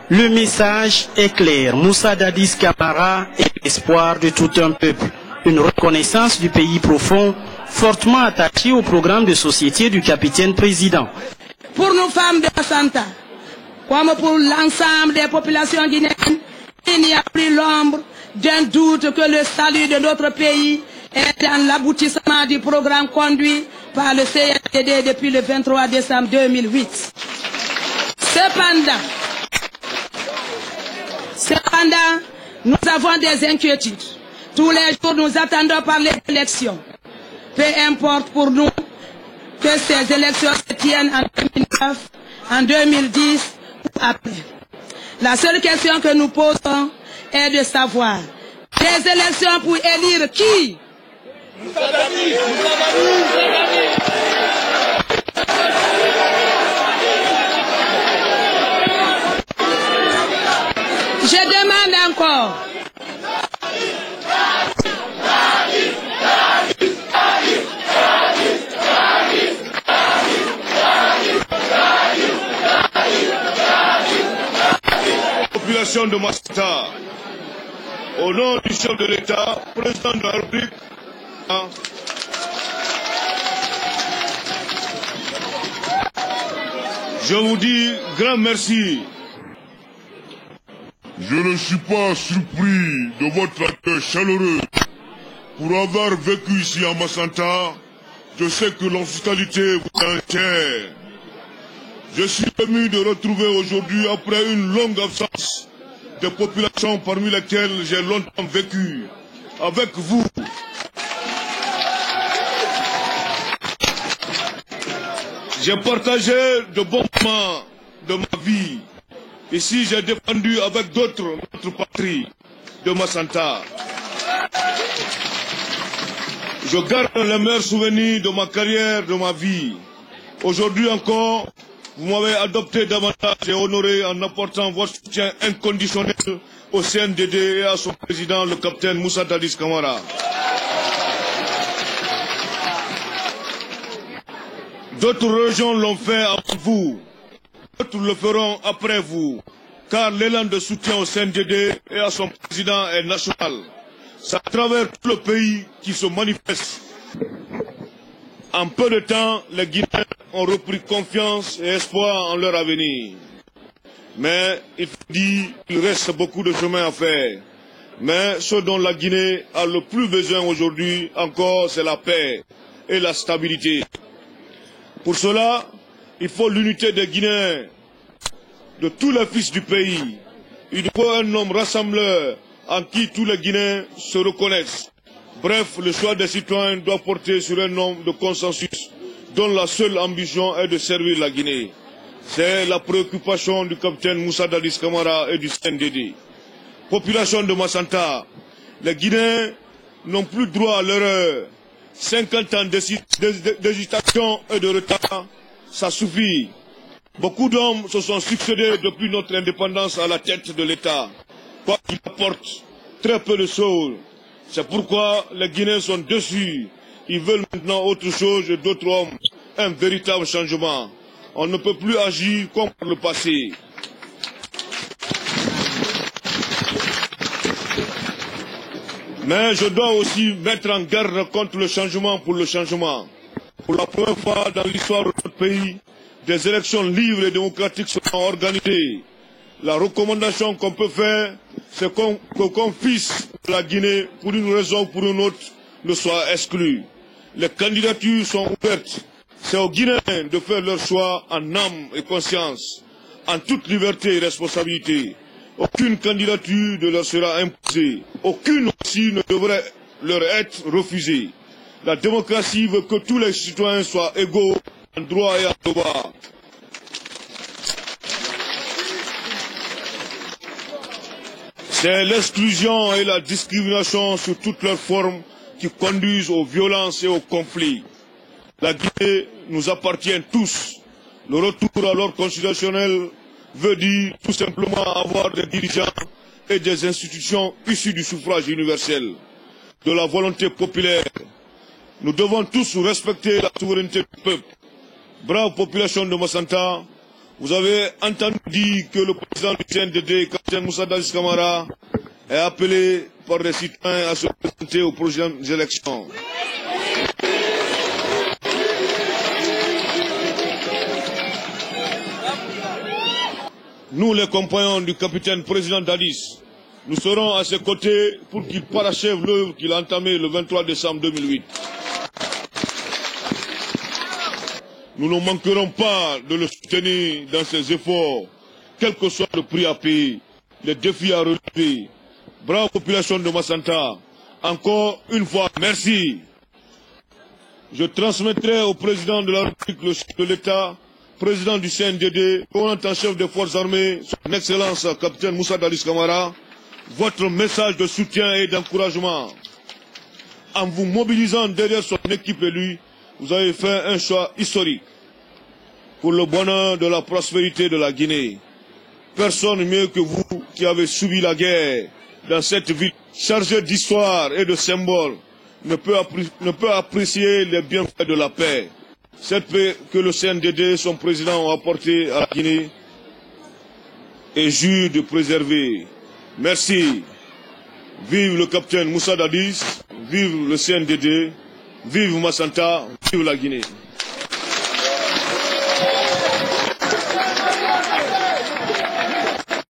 Le message est clair. Moussa Dadis Camara est l'espoir de tout un peuple. Une reconnaissance du pays profond, fortement attachée au programme de société du capitaine président. Pour nous femmes de Santa, comme pour l'ensemble des populations guinéennes, il n'y a plus l'ombre d'un doute que le salut de notre pays est dans l'aboutissement du programme conduit par le CNDD depuis le 23 décembre 2008. Cependant, nous avons des inquiétudes. Tous les jours, nous attendons par les élections. Peu importe pour nous que ces élections se tiennent en 2009, en 2010 ou après. La seule question que nous posons est de savoir des élections pour élire qui? Je demande encore. Population de Massata, au nom du chef de l'État, président de la République, je vous dis grand merci. Je ne suis pas surpris de votre accueil chaleureux. Pour avoir vécu ici à Massanta, je sais que l'hospitalité vous est chère. Je suis ému de retrouver aujourd'hui, après une longue absence, des populations parmi lesquelles j'ai longtemps vécu, avec vous. J'ai partagé de bons moments de ma vie. Ici, j'ai défendu avec d'autres notre patrie de Massanta. Je garde les meilleurs souvenirs de ma carrière, de ma vie. Aujourd'hui encore, vous m'avez adopté davantage et honoré en apportant votre soutien inconditionnel au CNDD et à son président, le capitaine Moussa Dadis Camara. D'autres régions l'ont fait avant vous, d'autres le feront après vous, car l'élan de soutien au CNDD et à son président est national. C'est à travers tout le pays qui se manifeste. En peu de temps, les Guinéens ont repris confiance et espoir en leur avenir. Mais il faut dire qu'il reste beaucoup de chemin à faire. Mais ce dont la Guinée a le plus besoin aujourd'hui encore, c'est la paix et la stabilité. Pour cela, il faut l'unité des Guinéens, de tous les fils du pays. Il faut un homme rassembleur en qui tous les Guinéens se reconnaissent. Bref, le choix des citoyens doit porter sur un homme de consensus dont la seule ambition est de servir la Guinée. C'est la préoccupation du capitaine Moussa Dadis Camara et du CNDD. Population de Massanta, les Guinéens n'ont plus droit à l'erreur. 50 ans d'hésitation et de retard, ça suffit. Beaucoup d'hommes se sont succédés depuis notre indépendance à la tête de l'État. Quoi qu'il apporte très peu de choses. C'est pourquoi les Guinéens sont déçus. Ils veulent maintenant autre chose et d'autres hommes. Un véritable changement. On ne peut plus agir comme par le passé. Mais je dois aussi mettre en garde contre le changement pour le changement. Pour la première fois dans l'histoire de notre pays, des élections libres et démocratiques seront organisées. La recommandation qu'on peut faire, c'est qu'aucun fils de la Guinée, pour une raison ou pour une autre, ne soit exclu. Les candidatures sont ouvertes. C'est aux Guinéens de faire leur choix en âme et conscience, en toute liberté et responsabilité. Aucune candidature ne leur sera imposée. Aucune aussi ne devrait leur être refusée. La démocratie veut que tous les citoyens soient égaux en droit et en devoir. C'est l'exclusion et la discrimination sous toutes leurs formes qui conduisent aux violences et aux conflits. La Guinée nous appartient tous. Le retour à l'ordre constitutionnel veut dire tout simplement avoir des dirigeants et des institutions issues du suffrage universel, de la volonté populaire. Nous devons tous respecter la souveraineté du peuple. Brave population de Massanta, Vous avez entendu dire que le président du CNDD, capitaine Moussa Dadis Camara, est appelé par les citoyens à se présenter aux prochaines élections. Nous, les compagnons du capitaine président Dadis, nous serons à ses côtés pour qu'il parachève l'œuvre qu'il a entamée le 23 décembre 2008. Nous ne manquerons pas de le soutenir dans ses efforts, quel que soit le prix à payer, les défis à relever. Bravo population de Massanta. Encore une fois, merci. Je transmettrai au président de la République, le chef de l'État, président du CNDD, commandant en chef des forces armées, son Excellence capitaine Moussa Dadis Camara, votre message de soutien et d'encouragement. En vous mobilisant derrière son équipe élue, vous avez fait un choix historique pour le bonheur de la prospérité de la Guinée. Personne mieux que vous qui avez subi la guerre dans cette ville chargée d'histoire et de symboles ne peut apprécier les bienfaits de la paix. Cette paix que le CNDD et son président ont apportée à la Guinée et jure de préserver. Merci. Vive le capitaine Moussa Dadis, vive le CNDD, vive Massanta, vive la Guinée.